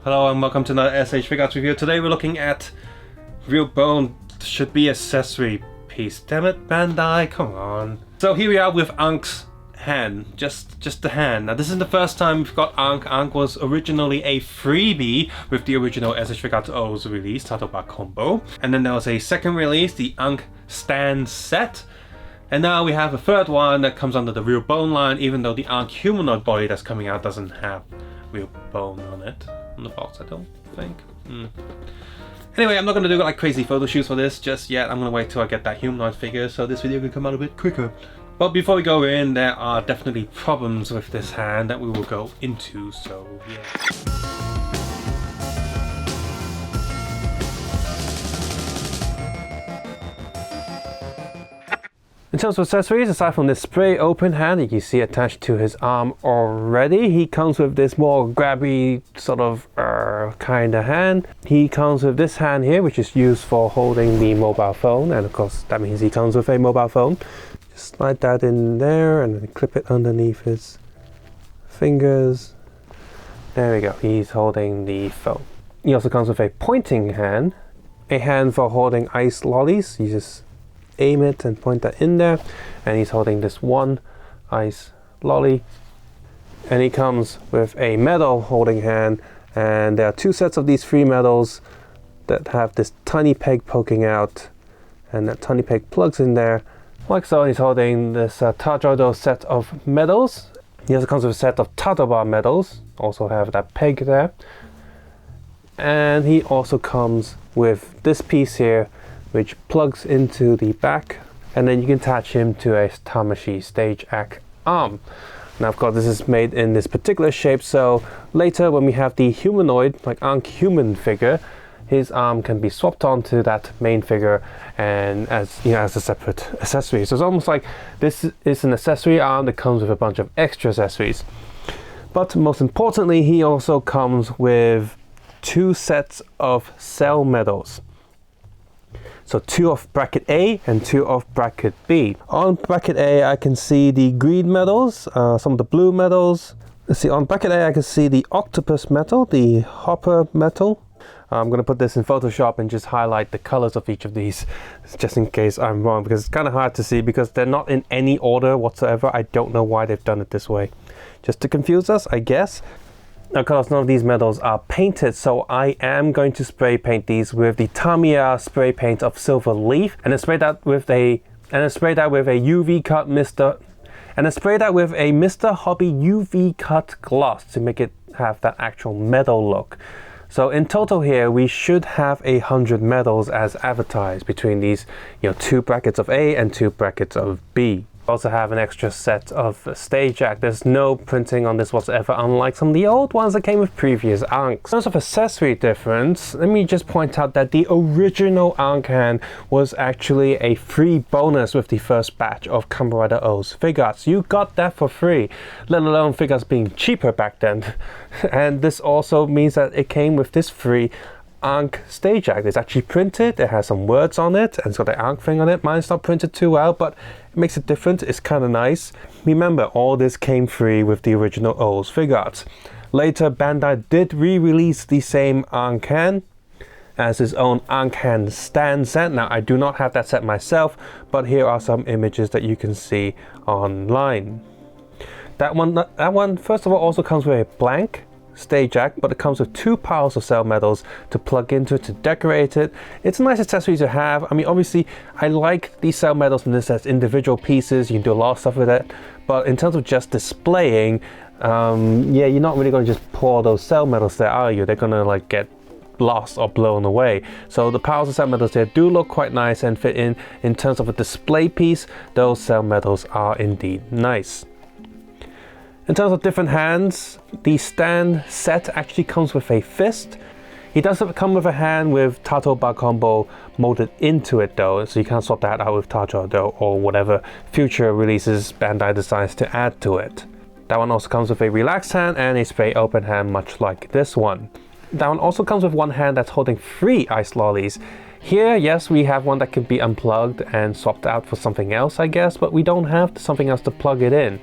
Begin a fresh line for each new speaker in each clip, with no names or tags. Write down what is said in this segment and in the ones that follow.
Hello and welcome to another SH Figaurts review. Today we're looking at Real Bone should be accessory piece. Damn it, Bandai, come on. So here we are with Ankh's hand, just the hand. Now this is the first time we've got Ankh. Ankh was originally a freebie with the original SH Figaurts OOO's release, titled by Combo. And then there was a second release, the Ankh stand set. And now we have a third one that comes under the Real Bone line, even though the Ankh humanoid body that's coming out doesn't have Real Bone on it. On the box, I don't think. Anyway, I'm not going to do like crazy photo shoots for this just yet. I'm going to wait till I get that humanoid figure so this video can come out a bit quicker. But before we go in, there are definitely problems with this hand that we will go into, so yeah. In terms of accessories, aside from this spray open hand you can see attached to his arm already, he comes with this more grabby sort of kind of hand. He comes with this hand here, which is used for holding the mobile phone, and of course that means he comes with a mobile phone. Just slide that in there and then clip it underneath his fingers. There we go, he's holding the phone. He also comes with a pointing hand, a hand for holding ice lollies. You just aim it and point that in there, and he's holding this one ice lolly. And he comes with a metal holding hand, and there are two sets of these three medals that have this tiny peg poking out, and that tiny peg plugs in there like so. He's holding this Tajodo set of medals. He also comes with a set of Tadoba medals, also have that peg there. And he also comes with this piece here, which plugs into the back, and then you can attach him to a Tamashii stage act arm. Now of course this is made in this particular shape, so later when we have the humanoid, like Ankh human figure, his arm can be swapped onto that main figure and as you know, as a separate accessory. So it's almost like this is an accessory arm that comes with a bunch of extra accessories. But most importantly, he also comes with two sets of cell medals. So two of bracket A and two of bracket B. On bracket A, I can see the green medals, some of the blue medals. Let's see, on bracket A, I can see the octopus metal, the hopper metal. I'm going to put this in Photoshop and just highlight the colors of each of these, just in case I'm wrong, because it's kind of hard to see because they're not in any order whatsoever. I don't know why they've done it this way. Just to confuse us, I guess. Of course, none of these medals are painted, so I am going to spray paint these with the Tamiya spray paint of Silver Leaf, and then spray that with a UV cut Mr. Hobby UV cut gloss to make it have that actual medal look. So in total here, we should have 100 medals as advertised between these, two brackets of A and two brackets of B. Also have an extra set of stage act. There's no printing on this whatsoever, unlike some of the old ones that came with previous Ankhs. In terms of accessory difference, let me just point out that the original Ankh hand was actually a free bonus with the first batch of Kamen Rider OOO's Figaurts. You got that for free, let alone Figaurts being cheaper back then. And this also means that it came with this free Ankh stage act. It's actually printed, it has some words on it, and it's got the Ankh thing on it. Mine's not printed too well, but it makes it different. It's kind of nice. Remember, all this came free with the original OOO's Figaurts. Later, Bandai did re-release the same Ankh hand as his own Ankh hand stand set. Now, I do not have that set myself, but here are some images that you can see online. That one, first of all, also comes with a blank stage act, but it comes with two piles of cell medals to plug into it to decorate it. It's a nice accessory to have. I mean, obviously I like these cell medals in this as individual pieces. You can do a lot of stuff with it, but in terms of just displaying, yeah, you're not really going to just pour those cell medals there, are you? They're going to like get lost or blown away. So the piles of cell medals there do look quite nice and fit in terms of a display piece. Those cell medals are indeed nice. In terms of different hands, the stand set actually comes with a fist. He does come with a hand with Tadoba combo molded into it though, so you can't swap that out with Tajodo or whatever future releases Bandai decides to add to it. That one also comes with a relaxed hand and a spray open hand, much like this one. That one also comes with one hand that's holding 3 ice lollies. Here, yes, we have one that can be unplugged and swapped out for something else, I guess, but we don't have something else to plug it in.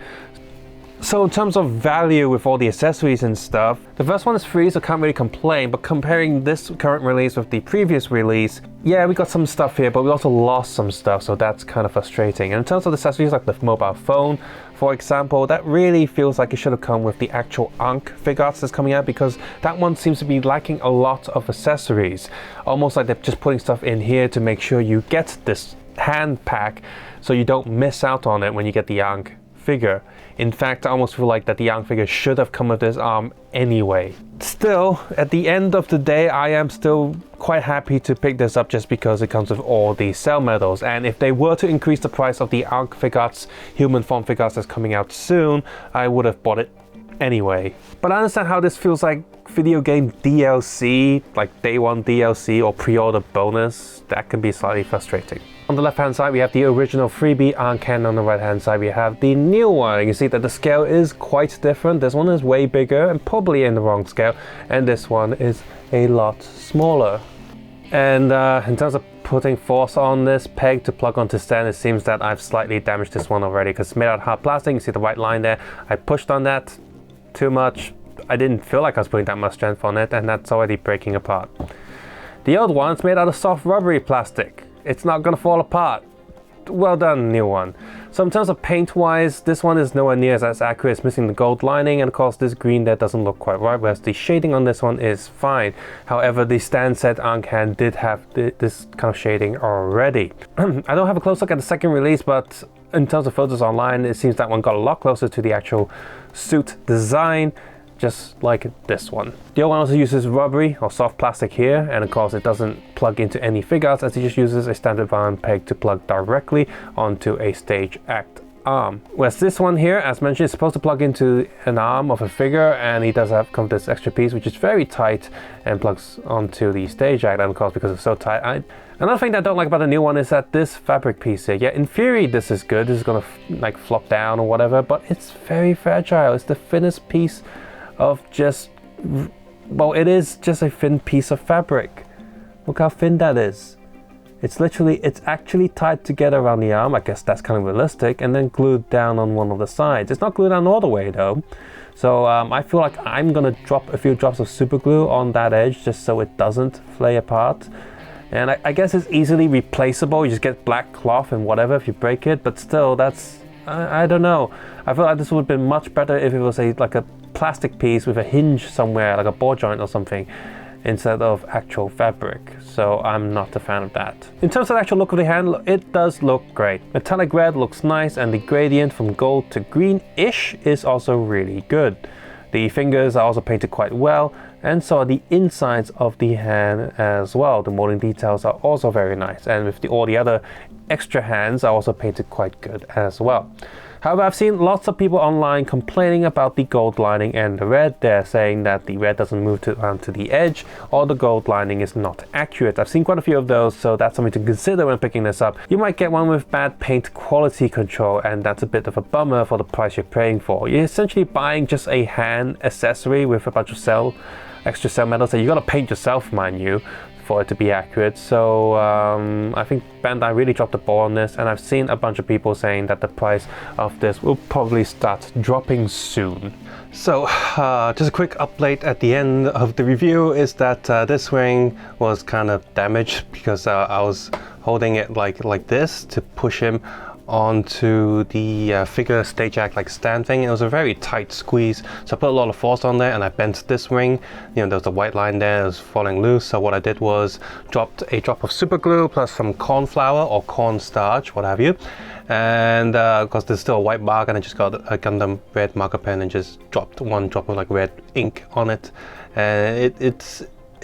So in terms of value with all the accessories and stuff, the first one is free, so can't really complain, but comparing this current release with the previous release, yeah, we got some stuff here, but we also lost some stuff, so that's kind of frustrating. And in terms of the accessories, like the mobile phone, for example, that really feels like it should have come with the actual Ankh Figaurts that's coming out, because that one seems to be lacking a lot of accessories. Almost like they're just putting stuff in here to make sure you get this hand pack, so you don't miss out on it when you get the Ankh figure. In fact, I almost feel like that the Ankh figure should have come with this arm anyway. Still, at the end of the day, I am still quite happy to pick this up just because it comes with all the cell medals. And if they were to increase the price of the Ankh Figaurts, human form Figaurts that's coming out soon, I would have bought it anyway. But I understand how this feels like video game DLC, like day one DLC or pre-order bonus. That can be slightly frustrating. On the left hand side we have the original freebie Ankh, and on the right hand side we have the new one. You can see that the scale is quite different. This one is way bigger and probably in the wrong scale, and this one is a lot smaller. And in terms of putting force on this peg to plug onto stand, it seems that I've slightly damaged this one already because it's made out of hard plastic. You see the white line there. I pushed on that too much. I didn't feel like I was putting that much strength on it, and that's already breaking apart. The old one's made out of soft rubbery plastic. It's not gonna fall apart. Well done, new one. So in terms of paint wise, this one is nowhere near as accurate. It's missing the gold lining, and of course this green there doesn't look quite right, whereas the shading on this one is fine. However, the stand set Ankh hand did have this kind of shading already. I don't have a close look at the second release, but in terms of photos online, it seems that one got a lot closer to the actual suit design, just like this one. The other one also uses rubbery or soft plastic here, and of course it doesn't plug into any Figaurts, as it just uses a standard round peg to plug directly onto a stage act arm. Whereas this one here, as mentioned, is supposed to plug into an arm of a figure, and he does have come with this extra piece which is very tight and plugs onto the stage act, and of course because it's so tight. Another thing that I don't like about the new one is that this fabric piece here, yeah, in theory this is good, this is gonna like flop down or whatever, but it's very fragile. It's the thinnest piece of just, well, it is just a thin piece of fabric. Look how thin that is. It's actually tied together around the arm. I guess that's kind of realistic, and then glued down on one of the sides. It's not glued down all the way though. So I feel like I'm gonna drop a few drops of super glue on that edge just so it doesn't flay apart. And I guess it's easily replaceable. You just get black cloth and whatever if you break it, but still, that's, I don't know. I feel like this would have been much better if it was like a plastic piece with a hinge somewhere, like a ball joint or something, instead of actual fabric. So I'm not a fan of that. In terms of the actual look of the hand, it does look great. Metallic red looks nice, and the gradient from gold to green-ish is also really good. The fingers are also painted quite well, and so are the insides of the hand as well. The molding details are also very nice, and with all the other extra hands are also painted quite good as well. However, I've seen lots of people online complaining about the gold lining and the red. They're saying that the red doesn't move around to the edge, or the gold lining is not accurate. I've seen quite a few of those, so that's something to consider when picking this up. You might get one with bad paint quality control, and that's a bit of a bummer for the price you're paying for. You're essentially buying just a hand accessory with a bunch of extra cell medals that you gotta paint yourself, mind you, for it to be accurate. So I think Bandai really dropped the ball on this, and I've seen a bunch of people saying that the price of this will probably start dropping soon. So just a quick update at the end of the review is that this ring was kind of damaged because I was holding it like this to push him onto the figure stage act like stand thing. It was a very tight squeeze, so I put a lot of force on there and I bent this ring. You know, there was a white line there, it was falling loose, so what I did was dropped a drop of super glue plus some corn flour or corn starch, what have you, and because there's still a white mark, and I just got a Gundam red marker pen and just dropped one drop of like red ink on it, and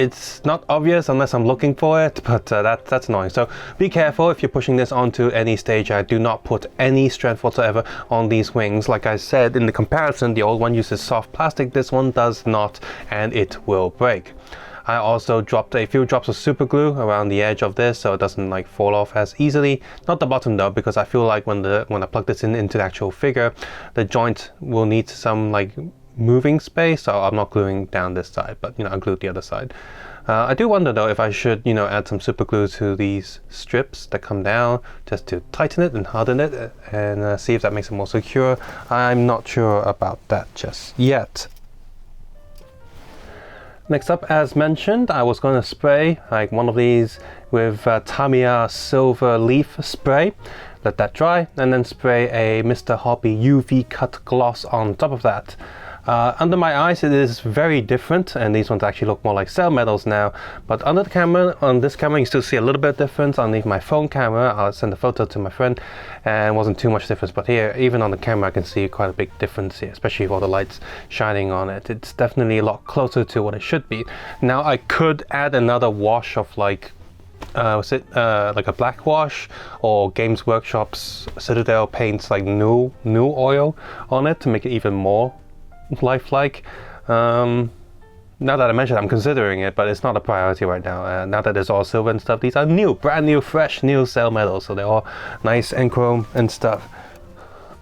it's not obvious unless I'm looking for it, but that's annoying. So be careful if you're pushing this onto any stage. I do not put any strength whatsoever on these wings. Like I said, in the comparison, the old one uses soft plastic, this one does not, and it will break. I also dropped a few drops of super glue around the edge of this so it doesn't like fall off as easily. Not the bottom though, because I feel like when I plug this into the actual figure, the joint will need some like moving space, so I'm not gluing down this side, but I glued the other side. I do wonder though if I should add some super glue to these strips that come down just to tighten it and harden it and see if that makes it more secure. I'm not sure about that just yet. Next up, as mentioned, I was going to spray like one of these with Tamiya silver leaf spray. Let that dry and then spray a Mr. Hobby UV cut gloss on top of that. Under my eyes it is very different, and these ones actually look more like cell metals now, but under the camera, on this camera, you still see a little bit of difference. Underneath my phone camera, I'll send a photo to my friend, and wasn't too much difference, but here, even on the camera, I can see quite a big difference here, especially with all the lights shining on it. It's definitely a lot closer to what it should be. Now I could add another wash of like was it like a black wash, or Games Workshop's Citadel paints like new oil on it to make it even more lifelike. Now that I mentioned it, I'm considering it, but it's not a priority right now. Now that it's all silver and stuff, these are brand new, fresh, new cell metals, so they're all nice and chrome and stuff.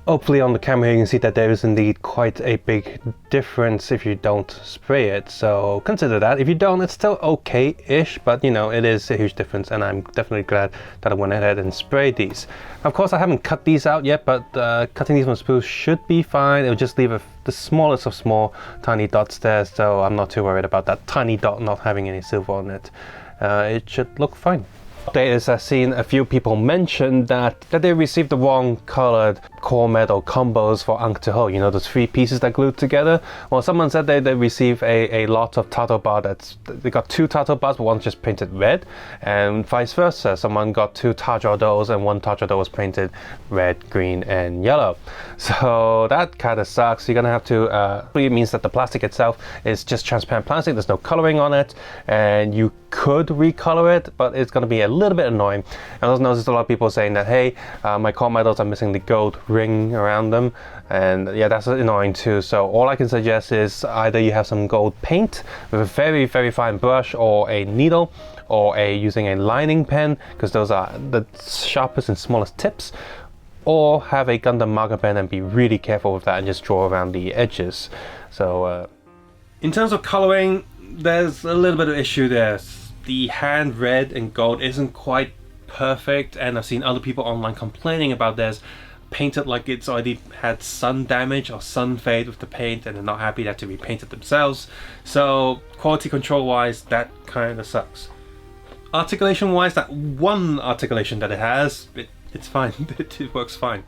Hopefully on the camera you can see that there is indeed quite a big difference if you don't spray it, so consider that. If you don't, it's still okay-ish, but it is a huge difference, and I'm definitely glad that I went ahead and sprayed these. Of course, I haven't cut these out yet, but cutting these on spools should be fine. It'll just leave the smallest of small tiny dots there, so I'm not too worried about that tiny dot not having any silver on it. It should look fine. I've seen a few people mention that they received the wrong colored core metal combos for Ankh to Ho, those 3 pieces that glued together. Well, someone said they received a lot of tato bar they got 2 tato bars, but one's just painted red, and vice versa. Someone got 2 tajodos and 1 tajado was painted red, green, and yellow. So that kind of sucks. You're gonna have to, it means that the plastic itself is just transparent plastic, there's no coloring on it, and you could recolor it, but it's gonna be a little bit annoying. I also noticed a lot of people saying that, hey, my core metals are missing the gold ring around them, and yeah, that's annoying too. So all I can suggest is either you have some gold paint with a very, very fine brush, or a needle, or using a lining pen, because those are the sharpest and smallest tips, or have a Gundam marker pen and be really careful with that and just draw around the edges. So in terms of coloring, there's a little bit of issue there. The hand red and gold isn't quite perfect, and I've seen other people online complaining about theirs painted like it's already had sun damage or sun fade with the paint, and they're not happy they have to repaint it themselves. So quality control wise, that kind of sucks. Articulation wise, that one articulation that it has, it's fine. It works fine.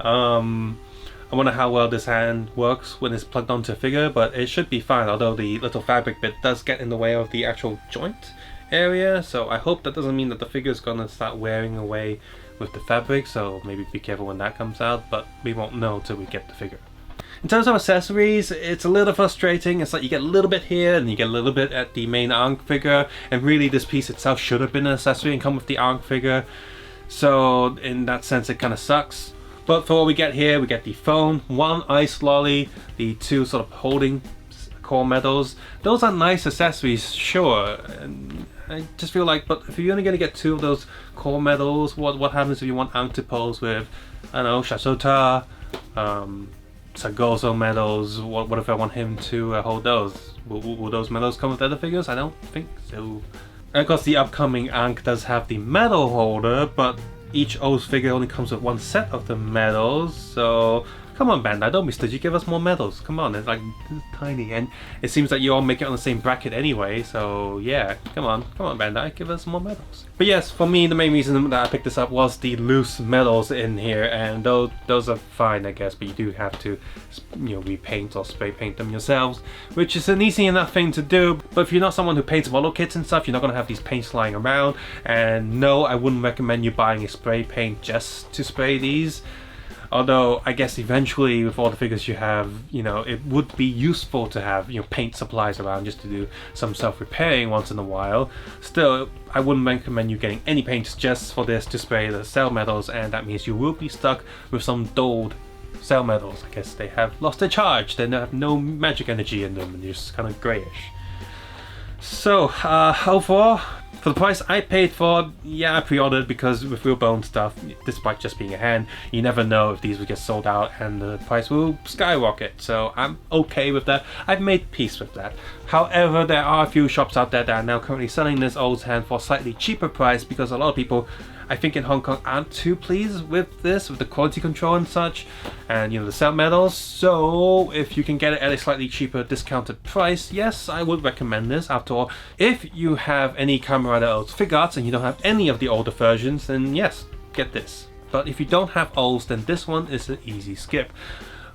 I wonder how well this hand works when it's plugged onto a figure, but it should be fine, although the little fabric bit does get in the way of the actual joint area, so I hope that doesn't mean that the figure is gonna start wearing away with the fabric, so maybe be careful when that comes out, but we won't know till we get the figure. In terms of accessories, it's a little frustrating. It's like you get a little bit here and you get a little bit at the main Ankh figure, and really this piece itself should have been an accessory and come with the Ankh figure, so in that sense it kind of sucks. But for what we get here, we get the phone, 1 ice lolly, the 2 sort of holding core metals. Those are nice accessories, sure. And I just feel like, but if you're only going to get 2 of those core metals, what happens if you want Ankh to pose with, I don't know, Shasota, Sagoso medals? What if I want him to hold those? Will those medals come with other figures? I don't think so. And of course the upcoming Ankh does have the medal holder, but each O's figure only comes with 1 set of the medals, so come on Bandai, don't be stingy, give us more medals. Come on, it's like tiny, and it seems like you all make it on the same bracket anyway, so yeah, come on Bandai, give us more medals. But yes, for me the main reason that I picked this up was the loose medals in here, and those are fine I guess, but you do have to repaint or spray paint them yourselves, which is an easy enough thing to do. But if you're not someone who paints model kits and stuff, you're not going to have these paints lying around, and no, I wouldn't recommend you buying a spray paint just to spray these. Although I guess eventually with all the figures you have, it would be useful to have paint supplies around just to do some self-repairing once in a while. Still, I wouldn't recommend you getting any paints just for this to spray the cell metals, and that means you will be stuck with some dulled cell metals. I guess they have lost their charge, they have no magic energy in them, and they're just kind of greyish. So overall, For the price I paid for, yeah, I pre-ordered because with real bone stuff, despite just being a hand, you never know if these will get sold out and the price will skyrocket. So I'm okay with that. I've made peace with that. However, there are a few shops out there that are now currently selling this old hand for a slightly cheaper price because a lot of people, I think in Hong Kong, aren't too pleased with this, with the quality control and such, and the cell metals. So if you can get it at a slightly cheaper discounted price, yes, I would recommend this. After all, if you have any Kamen Rider old Figaurts and you don't have any of the older versions, then yes, get this. But if you don't have O's, then this one is an easy skip.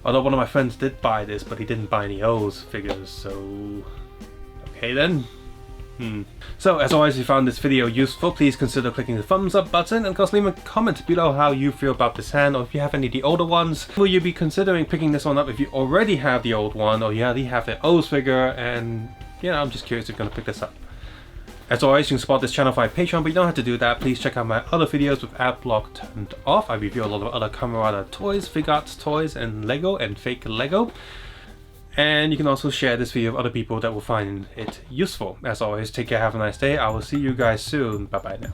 Although one of my friends did buy this, but he didn't buy any O's figures, so okay then. So as always, if you found this video useful, please consider clicking the thumbs up button, and of course leave a comment below how you feel about this hand, or if you have any of the older ones. Will you be considering picking this one up if you already have the old one, or you already have the O's figure, and I'm just curious if you're going to pick this up. As always, you can support this channel via Patreon, but you don't have to do that. Please check out my other videos with ad block turned off. I review a lot of other Kamen Rider toys, Figaurts toys, and Lego, and fake Lego. And you can also share this video with other people that will find it useful. As always, take care, have a nice day. I will see you guys soon. Bye bye now.